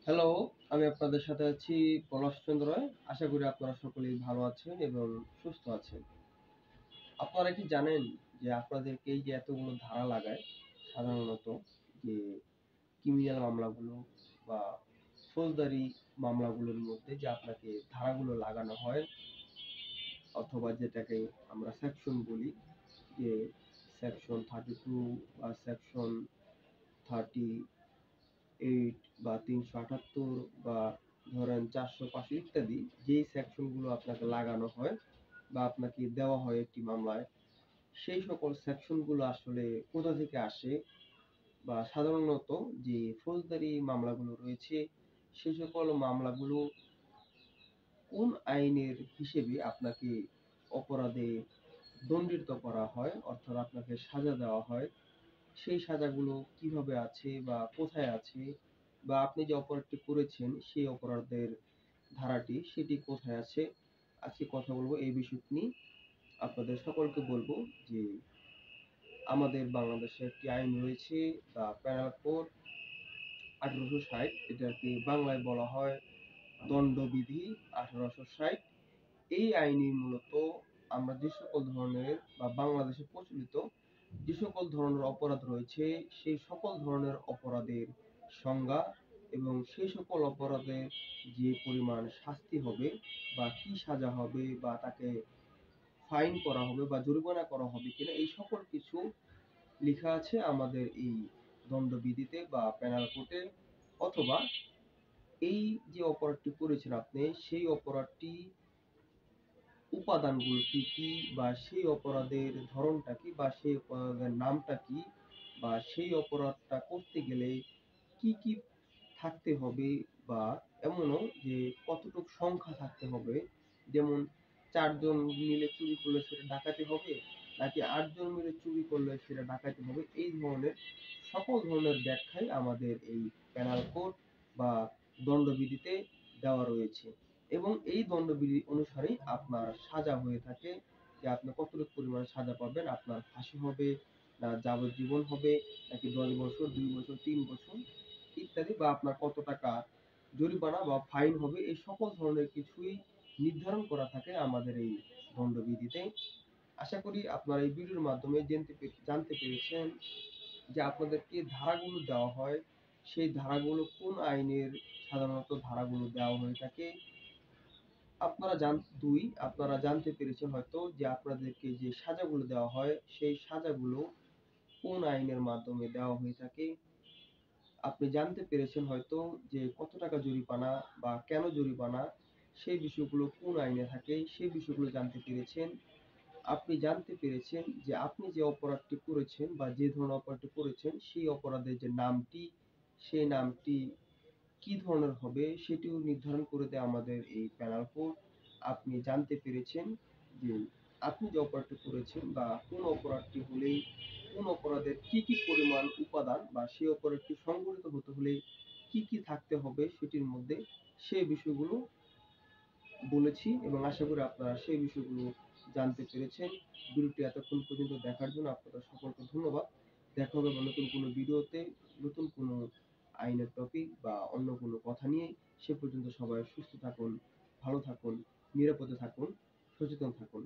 Hello, আমি আপনাদের সাথে আছি পলাশ চন্দ্র রায়। আশা করি আপনারা সকলেই ভালো আছেন এবং সুস্থ আছেন। আপনারা কি জানেন যে আপনাদেরকে এই যে এতগুলো ধারা লাগায় সাধারণত যে ক্রিমিনাল মামলাগুলো বা ফৌজদারি মামলাগুলোর মধ্যে যে আপনাকে ধারাগুলো লাগানো হয় অথবা যেটাকে আমরা সেকশন বলি যে সেকশন 32 বা সেকশন 38 বা 378 বা ধরেন 405 ইত্যাদি যেই সেকশনগুলো আপনাকে লাগানো হয় বা আপনাকে দেওয়া হয় একটি মামলায়, সেই সকল সেকশনগুলো আসলে কোথা থেকে আসে বা সাধারণত যে ফৌজদারি মামলাগুলো রয়েছে সেই সকল মামলাগুলো কোন আইনের হিসেবে আপনাকে অপরাধে দণ্ডিত করা হয় অর্থাৎ আপনাকে সাজা দেওয়া হয়, সেই সাজাগুলো কিভাবে আছে বা কোথায় আছে বা আপনি যে অপরাধটি করেছেন সেই অপরাধের ধারাটি সেটি কোথায় আছে, আজকে কথা বলবো এই বিষয়টি নিয়ে। আপনাদের সকলকে বলবো যে আমাদের বাংলাদেশে একটি আইন রয়েছে দ্য পেনাল কোড 1860, এটাকে বাংলায় বলা হয় দণ্ডবিধি 1860। এই আইনে মূলত আমরা যে সকল ধরনের বা বাংলাদেশে প্রচলিত যে সকল ধরনের অপরাধ রয়েছে সেই সকল ধরনের অপরাধের সংজ্ঞা এবং সেই সকল অপরাধের যে পরিমাণ শাস্তি হবে বা কি সাজা হবে বা তাকে ফাইন করা হবে বা জরিমানা করা হবে কিনা এই সকল কিছু লেখা আছে আমাদের এই দণ্ডবিধিতে বা পেনাল কোডে। অথবা এই যে অপরাধটি করেছেন আপনি সেই অপরাধটি উপাদানগুলো কি কি বা সেই অপরাধের ধরনটা কি বা সেই অপরাধের নামটা কি বা সেই অপরাধটা করতে গেলে কি কি থাকতে হবে বা এমনও যে কতটুকু সংখ্যা থাকতে হবে, যেমন 4 জন মিলে চুরি করলে সেটা ডাকাতি হবে নাকি 8 জন মিলে চুরি করলে সেটা ডাকাতি হবে, এই ধরনের সকল ধরনের ব্যাখ্যাই আমাদের এই পেনাল কোড বা দণ্ডবিধিতে দেওয়া রয়েছে এবং এই দণ্ডবিধি অনুসারেই আপনার সাজা হয়ে থাকে যে আপনি কতটুকু পরিমাণ সাজা পাবেন, আপনার ফাঁসি হবে না যাবজ্জীবন হবে নাকি 10 বছর 2 বছর 3 বছর ইত্যাদি বা আপনার কত টাকা জরিমানা বা ফাইন হবে, এই সকল ধরনের কিছুই নির্ধারণ করা থাকে আমাদের এই দণ্ডবিধিতে। আশা করি আপনারা এই ভিডিওর মাধ্যমে জানতে পেরেছেন যে আপনাদেরকে ধারাগুলো দেওয়া হয় সেই ধারাগুলো কোন আইনের সাধারণত ধারাগুলো দেওয়া হয়ে থাকে। আপনারা আপনারা জানতে পেরেছেন হয়তো যে আপনাদেরকে যে সাজাগুলো দেওয়া হয় সেই সাজাগুলো কোন আইনের মাধ্যমে দেওয়া হয়ে থাকে। আপনি জানতে পেরেছেন হয়তো যে কত টাকা জরিমানা বা কেন জরিমানা, সেই বিষয়গুলো কোন আইনে থাকে সেই বিষয়গুলো জানতে পেরেছেন। আপনি জানতে পেরেছেন যে আপনি যে অপরাধটি করেছেন বা যে ধরনের অপরাধটি করেছেন সেই অপরাধের যে নামটি সেই নামটি কি ধরনের হবে সেটিও নির্ধারণ করে দেয় আমাদের এই পেনাল কোড। আপনি জানতে পেরেছেন যে আপনি যে অপরাধটি করেছেন বা কোন অপরাধটি হলেই কোন অপরাধের কি কি পরিমাণ উপাদান বা সেই অপরাধটি সংঘটিত হতে হলে কি কি থাকতে হবে সেটির মধ্যে সেই বিষয়গুলো বলেছি এবং আশা করি আপনারা সেই বিষয়গুলো জানতে পেরেছেন। ভিডিওটি এতক্ষণ পর্যন্ত দেখার জন্য আপনাদের সকলকে ধন্যবাদ। দেখা হবে নতুন কোনো ভিডিওতে, নতুন কোনো আইনের টপিক বা অন্য কোনো কথা নিয়ে। সে পর্যন্ত সবাই সুস্থ থাকুন, ভালো থাকুন, নিরাপদে থাকুন, সচেতন থাকুন।